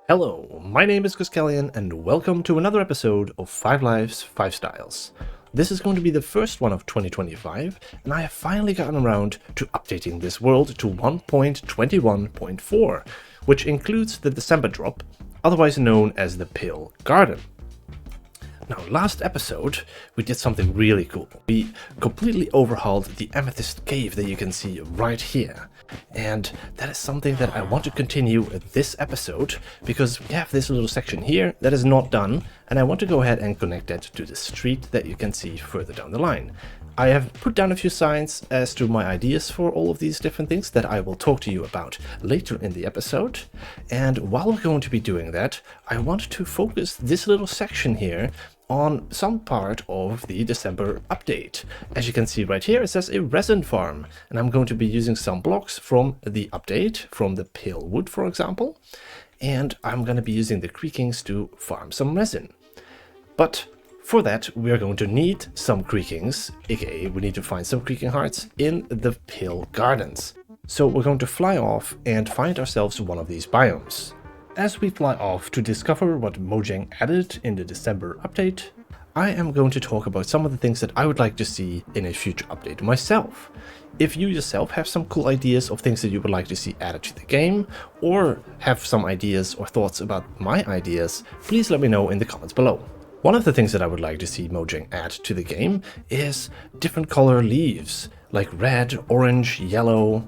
Hello, my name is Goscalyon and welcome to another episode of 5 Lives, 5 Styles. This is going to be the first one of 2025 and I have finally gotten around to updating this world to 1.21.4, which includes the December drop, otherwise known as the Pale Garden. Now, last episode, we did something really cool. We completely overhauled the Amethyst Cave that you can see right here. And that is something that I want to continue this episode, because we have this little section here that is not done, and I want to go ahead and connect that to the street that you can see further down the line. I have put down a few signs as to my ideas for all of these different things that I will talk to you about later in the episode. And while we're going to be doing that, I want to focus this little section here on some part of the December update. As you can see right here, it says a Resin Farm, and I'm going to be using some blocks from the update, from the pale wood, for example, and I'm going to be using the Creakings to farm some resin. But for that, we are going to need some Creakings, aka we need to find some Creaking hearts in the Pale Gardens. So we're going to fly off and find ourselves one of these biomes. As we fly off to discover what Mojang added in the December update, I am going to talk about some of the things that I would like to see in a future update myself. If you yourself have some cool ideas of things that you would like to see added to the game, or have some ideas or thoughts about my ideas, please let me know in the comments below. One of the things that I would like to see Mojang add to the game is different color leaves, like red, orange, yellow.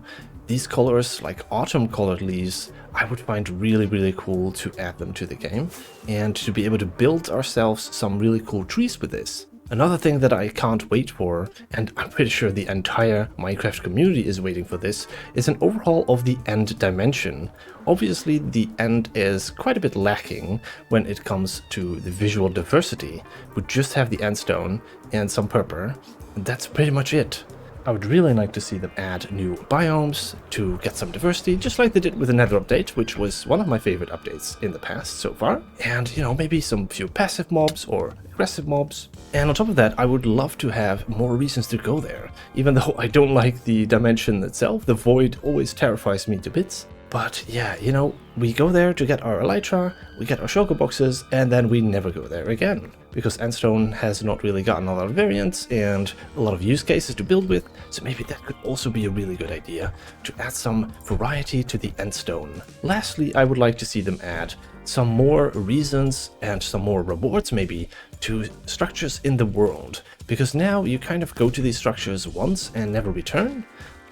These colors, like autumn colored leaves, I would find really cool to add them to the game and to be able to build ourselves some really cool trees with this. Another thing that I can't wait for, and I'm pretty sure the entire Minecraft community is waiting for this, is an overhaul of the end dimension. Obviously the end is quite a bit lacking when it comes to the visual diversity. We just have the end stone and some purple, and that's pretty much it. I would really like to see them add new biomes to get some diversity, just like they did with the Nether update, which was one of my favorite updates in the past so far. And, you know, maybe some few passive mobs or aggressive mobs. And on top of that, I would love to have more reasons to go there. Even though I don't like the dimension itself, the void always terrifies me to bits. But yeah, you know, we go there to get our elytra, we get our shulker boxes, and then we never go there again. Because Endstone has not really gotten a lot of variants and a lot of use cases to build with, so maybe that could also be a really good idea to add some variety to the Endstone. Lastly, I would like to see them add some more reasons and some more rewards maybe to structures in the world. Because now you kind of go to these structures once and never return.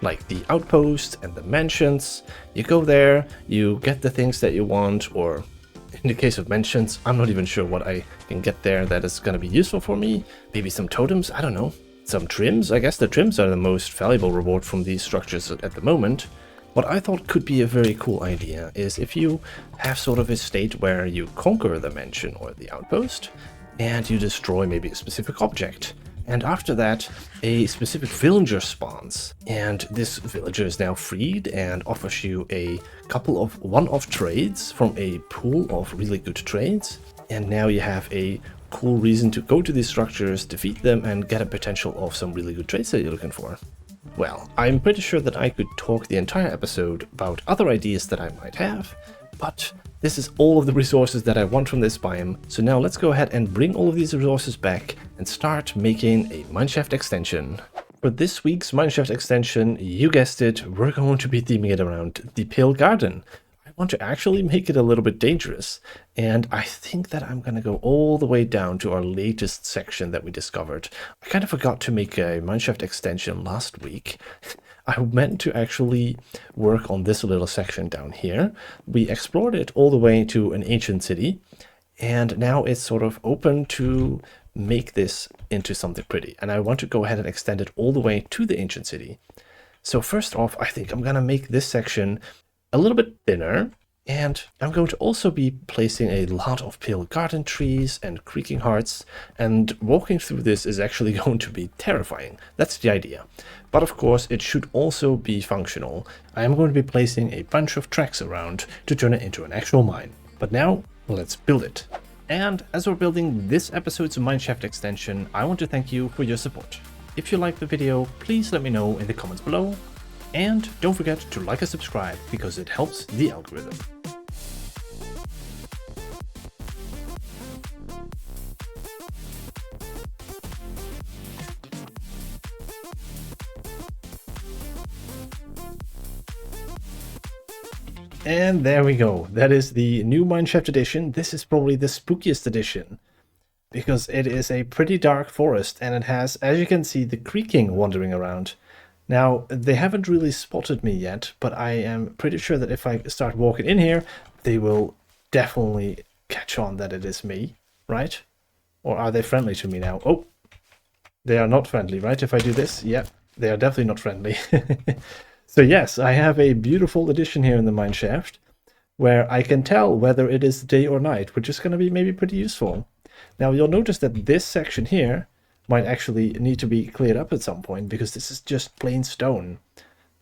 Like the outpost and the mansions. You go there, you get the things that you want, or in the case of mansions, I'm not even sure what I can get there that is going to be useful for me. Maybe some totems, I don't know. Some trims, I guess the trims are the most valuable reward from these structures at the moment. What I thought could be a very cool idea is if you have sort of a state where you conquer the mansion or the outpost, and you destroy maybe a specific object. And after that, a specific villager spawns, and this villager is now freed and offers you a couple of one-off trades from a pool of really good trades. And now you have a cool reason to go to these structures, defeat them, and get a potential of some really good trades that you're looking for. Well, I'm pretty sure that I could talk the entire episode about other ideas that I might have, but this is all of the resources that I want from this biome, so now let's go ahead and bring all of these resources back and start making a mineshaft extension. For this week's mineshaft extension, you guessed it, we're going to be theming it around the Pale Garden. I want to actually make it a little bit dangerous, and I think that I'm going to go all the way down to our latest section that we discovered. I kind of forgot to make a mineshaft extension last week. I meant to actually work on this little section down here. We explored it all the way to an ancient city, and now it's sort of open to make this into something pretty. And I want to go ahead and extend it all the way to the ancient city. So first off, I think I'm going to make this section a little bit thinner, and I'm going to also be placing a lot of pale garden trees and creaking hearts, and walking through this is actually going to be terrifying. That's the idea. But of course, it should also be functional. I am going to be placing a bunch of tracks around to turn it into an actual mine. But now, let's build it. And as we're building this episode's mineshaft extension, I want to thank you for your support. If you liked the video, please let me know in the comments below. And don't forget to like and subscribe because it helps the algorithm. And there we go. That is the new Mineshaft edition. This is probably the spookiest edition, because it is a pretty dark forest, and it has, as you can see, the Creaking wandering around. Now, they haven't really spotted me yet, but I am pretty sure that if I start walking in here, they will definitely catch on that it is me, right? Or are they friendly to me now? Oh, they are not friendly, right? If I do this, yeah, they are definitely not friendly. So yes, I have a beautiful addition here in the mineshaft, where I can tell whether it is day or night, which is going to be maybe pretty useful. Now you'll notice that this section here might actually need to be cleared up at some point, because this is just plain stone.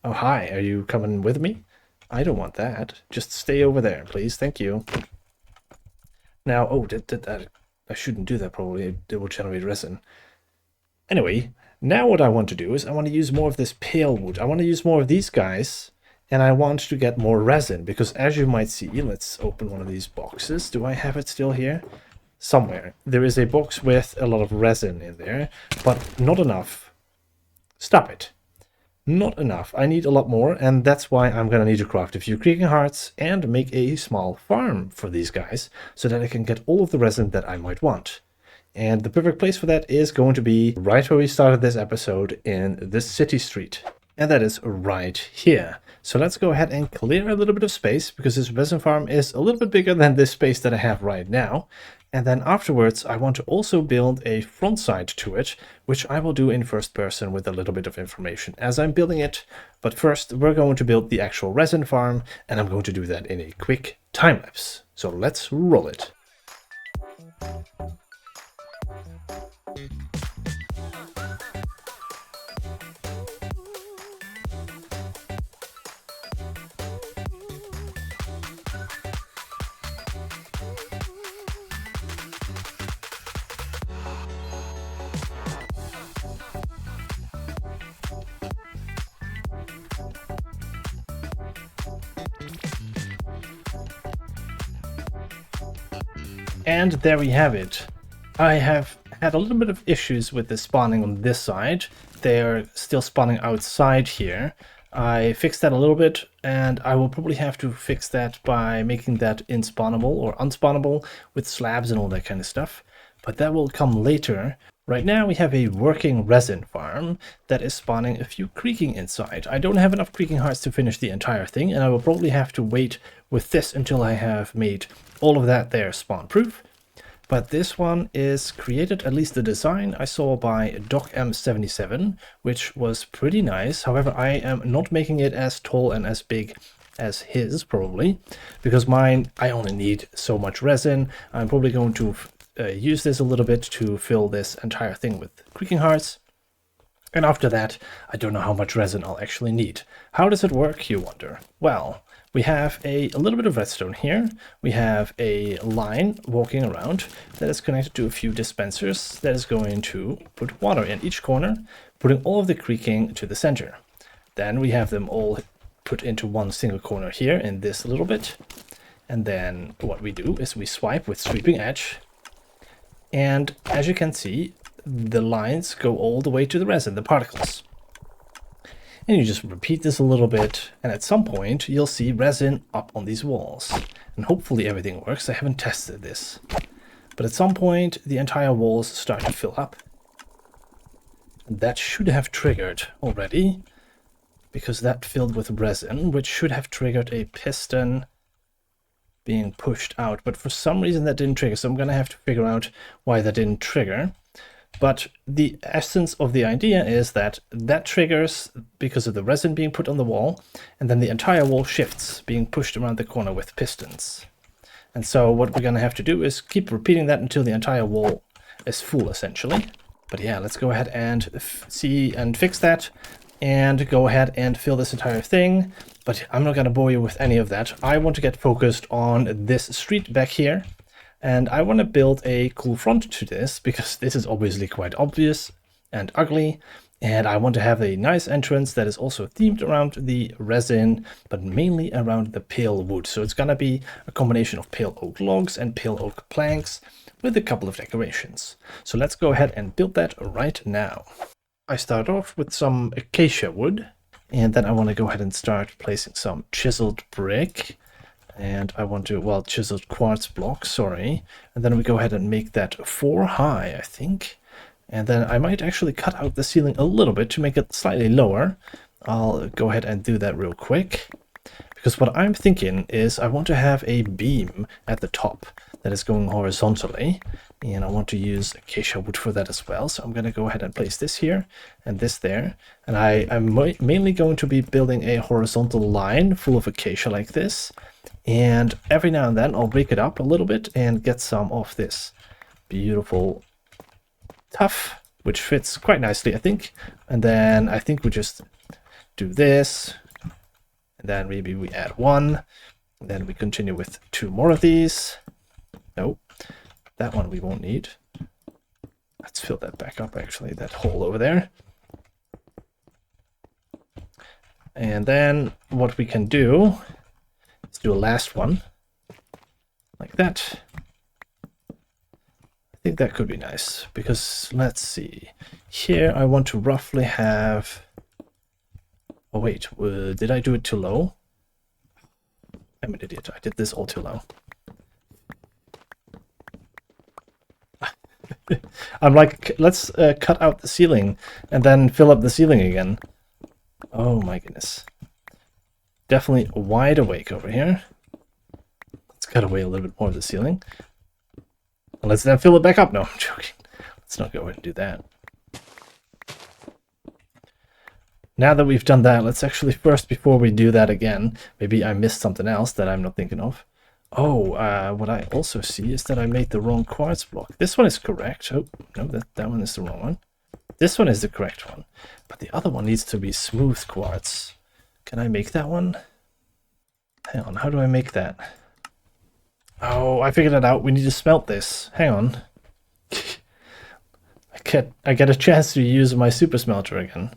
Oh, hi, are you coming with me? I don't want that. Just stay over there, please. Thank you. Now, oh, I shouldn't do that probably. It will generate resin. Anyway, now what I want to do is I want to use more of this pale wood. I want to use more of these guys, and I want to get more resin, because as you might see, let's open one of these boxes. Do I have it still here? Somewhere. There is a box with a lot of resin in there, but not enough. Stop it. Not enough. I need a lot more, and that's why I'm going to need to craft a few Creaking hearts and make a small farm for these guys, so that I can get all of the resin that I might want. And the perfect place for that is going to be right where we started this episode, in this city street. And that is right here. So let's go ahead and clear a little bit of space, because this resin farm is a little bit bigger than this space that I have right now. And then afterwards, I want to also build a front side to it, which I will do in first person with a little bit of information as I'm building it. But first, we're going to build the actual resin farm, and I'm going to do that in a quick time lapse. So let's roll it. And there we have it. I have had a little bit of issues with the spawning on this side. They're still spawning outside here. I fixed that a little bit, and I will probably have to fix that by making that inspawnable or unspawnable with slabs and all that kind of stuff. But that will come later. Right now we have a working resin farm that is spawning a few Creaking inside. I don't have enough Creaking hearts to finish the entire thing, and I will probably have to wait with this until I have made all of that there spawn proof. But this one is created, at least the design I saw, by docm77, which was pretty nice. However, I am not making it as tall and as big as his, probably, because mine, I only need so much resin. I'm probably going to use this a little bit to fill this entire thing with Creaking hearts. And after that, I don't know how much resin I'll actually need. How does it work, you wonder? Well, we have a little bit of redstone here. We have a line walking around that is connected to a few dispensers that is going to put water in each corner, putting all of the Creaking to the center. Then we have them all put into one single corner here in this little bit. And then what we do is we swipe with sweeping edge. And as you can see, the lines go all the way to the resin, the particles. And you just repeat this a little bit, and at some point you'll see resin up on these walls. And hopefully everything works. I haven't tested this. But at some point the entire walls start to fill up. And that should have triggered already, because that filled with resin, which should have triggered a piston being pushed out. But for some reason that didn't trigger, so I'm going to have to figure out why that didn't trigger. But the essence of the idea is that that triggers because of the resin being put on the wall, and then the entire wall shifts, being pushed around the corner with pistons. And so what we're going to have to do is keep repeating that until the entire wall is full, essentially. But yeah, let's go ahead and see and fix that, and go ahead and fill this entire thing. But I'm not going to bore you with any of that. I want to get focused on this street back here. And I want to build a cool front to this, because this is obviously quite obvious and ugly. And I want to have a nice entrance that is also themed around the resin, but mainly around the pale wood. So it's going to be a combination of pale oak logs and pale oak planks with a couple of decorations. So let's go ahead and build that right now. I start off with some acacia wood, and then I want to go ahead and start placing some chiseled brick. And I want to, well, chiseled quartz block, sorry. And then we go ahead and make that 4 high, I think. And then I might actually cut out the ceiling a little bit to make it slightly lower. I'll go ahead and do that real quick. Because what I'm thinking is I want to have a beam at the top that is going horizontally. And I want to use acacia wood for that as well. So I'm going to go ahead and place this here and this there. And I'm mainly going to be building a horizontal line full of acacia like this. And every now and then I'll break it up a little bit and get some of this beautiful tuff, which fits quite nicely, I think. And then I think we just do this. And then maybe we add 1. And then we continue with 2 more of these. Nope. That one we won't need. Let's fill that back up, actually, that hole over there. And then what we can do is do a last one. Like that. I think that could be nice. Because, let's see. Here I want to roughly have... Oh wait, did I do it too low? I'm an idiot. I did this all too low. I'm like, let's cut out the ceiling and then fill up the ceiling again. Oh my goodness. Definitely wide awake over here. Let's cut away a little bit more of the ceiling. And let's then fill it back up. No, I'm joking. Let's not go ahead and do that. Now that we've done that, let's actually first, before we do that again, maybe I missed something else that I'm not thinking of. Oh, what I also see is that I made the wrong quartz block. This one is correct. Oh, no, that one is the wrong one. This one is the correct one. But the other one needs to be smooth quartz. Can I make that one? Hang on, how do I make that? Oh, I figured it out. We need to smelt this. Hang on. I get a chance to use my super smelter again.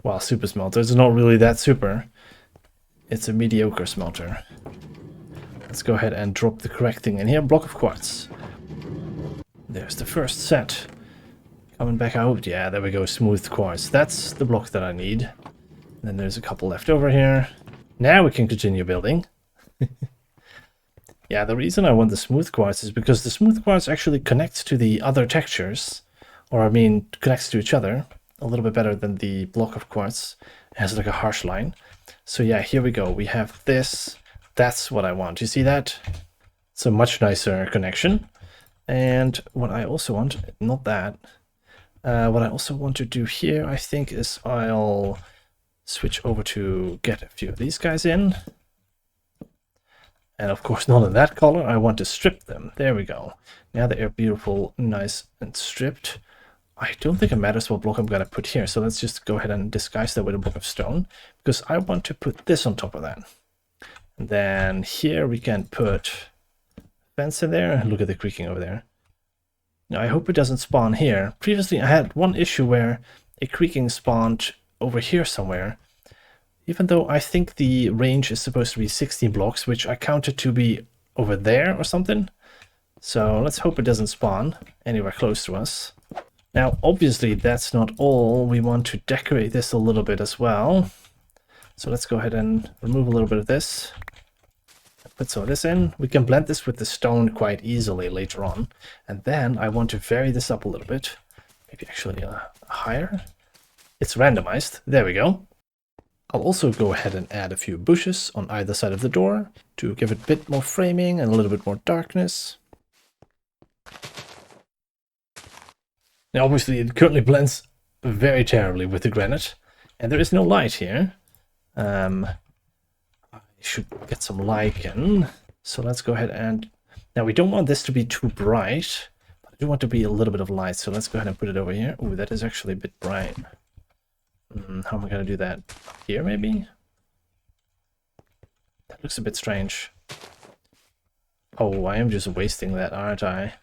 Well, super smelter is not really that super. It's a mediocre smelter. Let's go ahead and drop the correct thing in here. Block of quartz. There's the first set. Coming back out. Yeah, there we go. Smooth quartz. That's the block that I need. And then there's a couple left over here. Now we can continue building. Yeah, the reason I want the smooth quartz is because the smooth quartz actually connects to the other textures. Or I mean, connects to each other. A little bit better than the block of quartz. It has like a harsh line. So yeah, here we go. We have this. That's what I want. You see that? It's a much nicer connection. And what I also want, not that. What I also want to do here, I think, is I'll switch over to get a few of these guys in. And of course, not in that color. I want to strip them. There we go. Now they are beautiful, nice, and stripped. I don't think it matters what block I'm going to put here. So let's just go ahead and disguise that with a block of stone. Because I want to put this on top of that. And then here we can put a fence in there. Look at the creaking over there. Now I hope it doesn't spawn here. Previously I had one issue where a creaking spawned over here somewhere. Even though I think the range is supposed to be 16 blocks, which I counted to be over there or something. So let's hope it doesn't spawn anywhere close to us. Now, obviously, that's not all. We want to decorate this a little bit as well. So let's go ahead and remove a little bit of this. Put some of this in. We can blend this with the stone quite easily later on. And then I want to vary this up a little bit. Maybe actually higher. It's randomized. There we go. I'll also go ahead and add a few bushes on either side of the door to give it a bit more framing and a little bit more darkness. Now, obviously, it currently blends very terribly with the granite, and there is no light here. I should get some lichen. So let's go ahead and... Now, we don't want this to be too bright, but I do want to be a little bit of light, so let's go ahead and put it over here. Ooh, that is actually a bit bright. How am I going to do that? Here, maybe? That looks a bit strange. Oh, I am just wasting that, aren't I?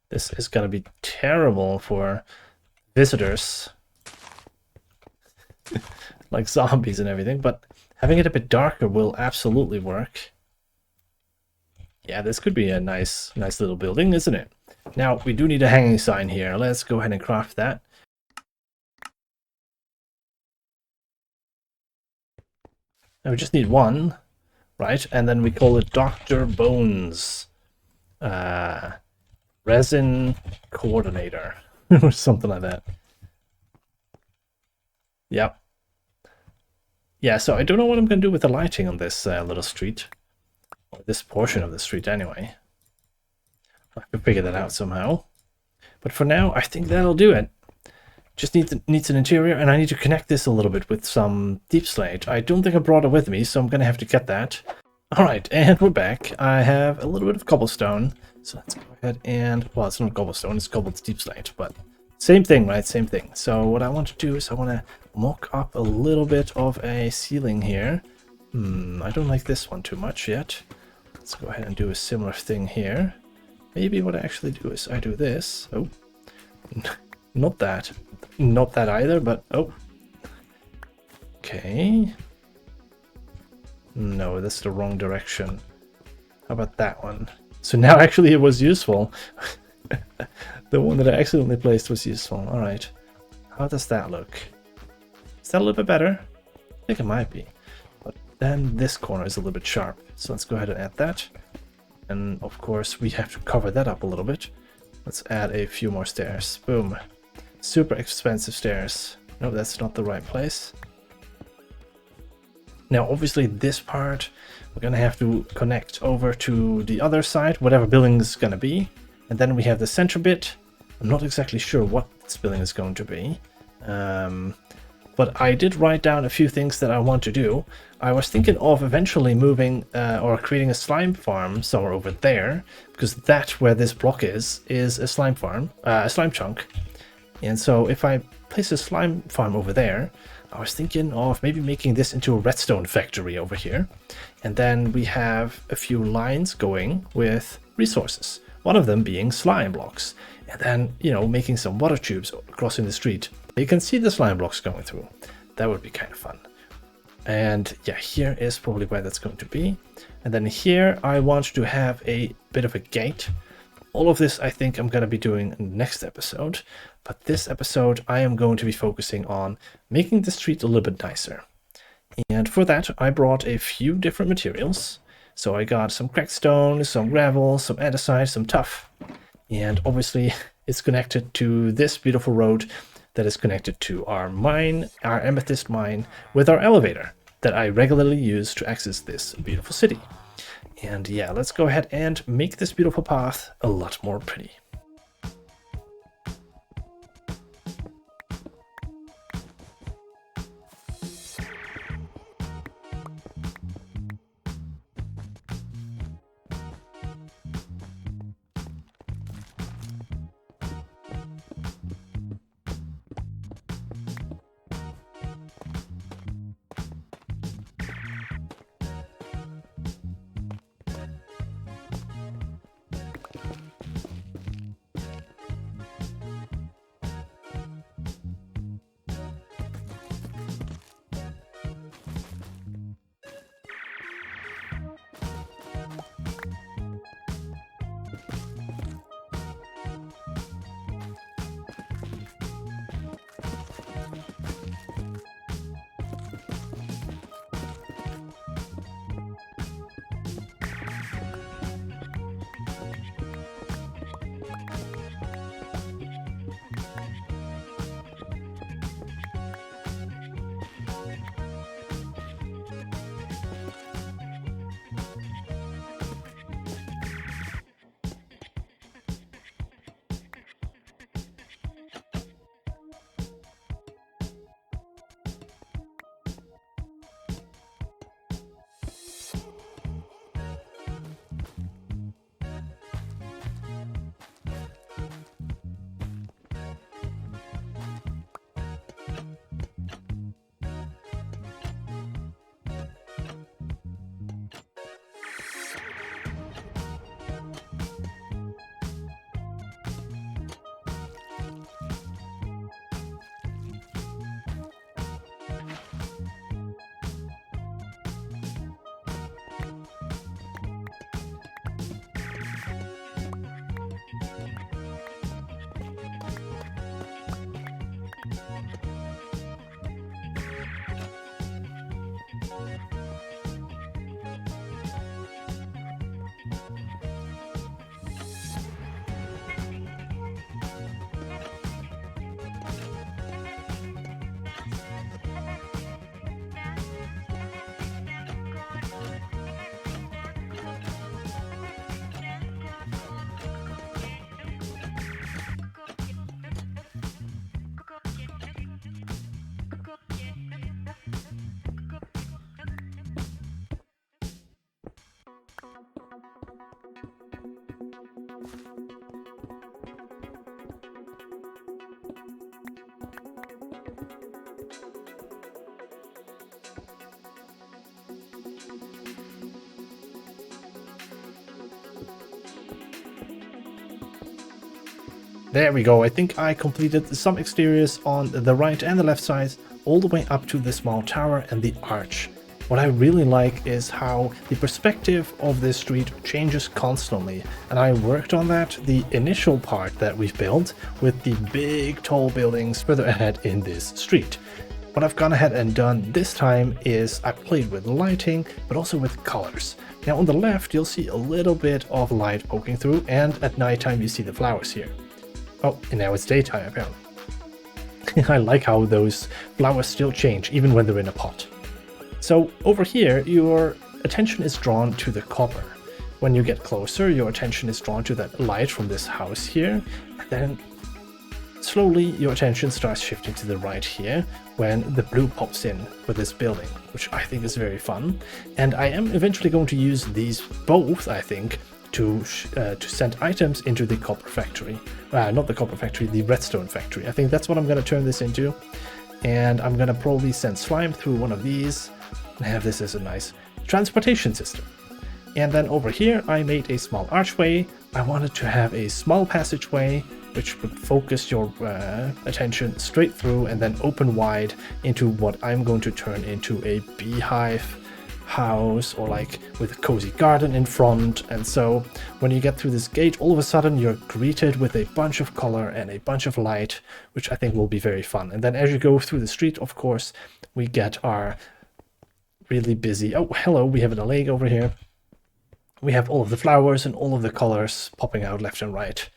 This is going to be terrible for visitors. Like zombies and everything, but having it a bit darker will absolutely work. Yeah, this could be a nice little building, isn't it? Now, we do need a hanging sign here. Let's go ahead and craft that. And we just need one, right? And then we call it Dr. Bones. Resin Coordinator. Or something like that. Yep. Yeah, so I don't know what I'm going to do with the lighting on this little street. Or this portion of the street, anyway. I have to figure that out somehow. But for now, I think that'll do it. Just needs an interior, and I need to connect this a little bit with some deep slate. I don't think I brought it with me, so I'm going to have to get that. Alright, and we're back. I have a little bit of cobblestone. So let's go ahead and... well, it's not cobblestone, it's cobbled deep slate, but... same thing, right? Same thing. So what I want to do is I want to mock up a little bit of a ceiling here. I don't like this one too much yet. Let's go ahead and do a similar thing here. Maybe what I actually do is I do this. Oh, not that. Not that either, but oh. Okay. No, that's the wrong direction. How about that one? So now actually it was useful. The one that I accidentally placed was useful. Alright. How does that look? Is that a little bit better? I think it might be. But then this corner is a little bit sharp. So let's go ahead and add that. And of course we have to cover that up a little bit. Let's add a few more stairs. Boom. Super expensive stairs. No, that's not the right place. Now obviously this part we're gonna have to connect over to the other side, whatever building is gonna be. And then we have the center bit. I'm not exactly sure what this building is going to be. But I did write down a few things that I want to do. I was thinking of eventually moving or creating a slime farm somewhere over there, because that where this block is a slime farm, a slime chunk. And so if I place a slime farm over there, I was thinking of maybe making this into a redstone factory over here. And then we have a few lines going with resources, one of them being slime blocks. And then, you know, making some water tubes crossing the street. You can see the slime blocks going through. That would be kind of fun. And yeah, here is probably where that's going to be. And then here I want to have a bit of a gate. All of this I think I'm going to be doing in the next episode. But this episode I am going to be focusing on making the street a little bit nicer. And for that I brought a few different materials. So I got some cracked stone, some gravel, some andesite, some tuff. And obviously it's connected to this beautiful road that is connected to our mine, our amethyst mine, with our elevator that I regularly use to access this beautiful city. And yeah, let's go ahead and make this beautiful path a lot more pretty. There we go. I think I completed some exteriors on the right and the left side, all the way up to the small tower and the arch. What I really like is how the perspective of this street changes constantly, and I worked on that, the initial part that we've built, with the big tall buildings further ahead in this street. What I've gone ahead and done this time is I played with lighting, but also with colors. Now on the left you'll see a little bit of light poking through, and at nighttime you see the flowers here. Oh, and now it's daytime apparently. I like how those flowers still change even when they're in a pot. So over here, your attention is drawn to the copper. When you get closer, your attention is drawn to that light from this house here. And then slowly your attention starts shifting to the right here when the blue pops in with this building, which I think is very fun. And I am eventually going to use these both, I think, to send items into the copper factory. Not the copper factory, the redstone factory. I think that's what I'm going to turn this into. And I'm going to probably send slime through one of these and have this as a nice transportation system. And then over here I made a small archway. I wanted to have a small passageway which would focus your attention straight through and then open wide into what I'm going to turn into a beehive house, or like with a cozy garden in front. And so when you get through this gate, all of a sudden you're greeted with a bunch of color and a bunch of light, which I think will be very fun. And then as you go through the street, of course, we get our really busy, oh hello, we have a lake over here. We have all of the flowers and all of the colors popping out left and right.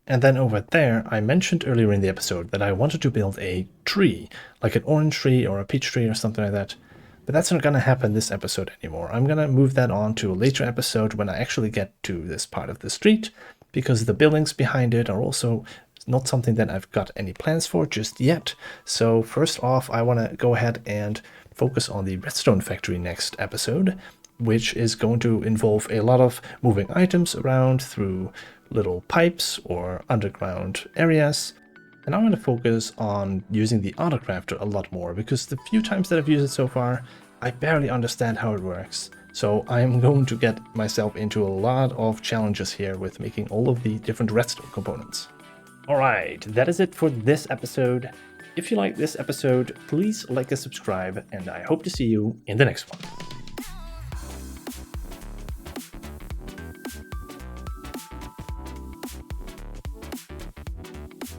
And then over there, I mentioned earlier in the episode that I wanted to build a tree, like an orange tree or a peach tree or something like that. But that's not going to happen this episode anymore. I'm going to move that on to a later episode when I actually get to this part of the street, because the buildings behind it are also not something that I've got any plans for just yet. So first off, I want to go ahead and focus on the redstone factory next episode, which is going to involve a lot of moving items around through little pipes or underground areas. And I'm going to focus on using the autocrafter a lot more, because the few times that I've used it so far, I barely understand how it works. So I'm going to get myself into a lot of challenges here with making all of the different redstone components. Alright, that is it for this episode. If you like this episode, please like and subscribe, and I hope to see you in the next one.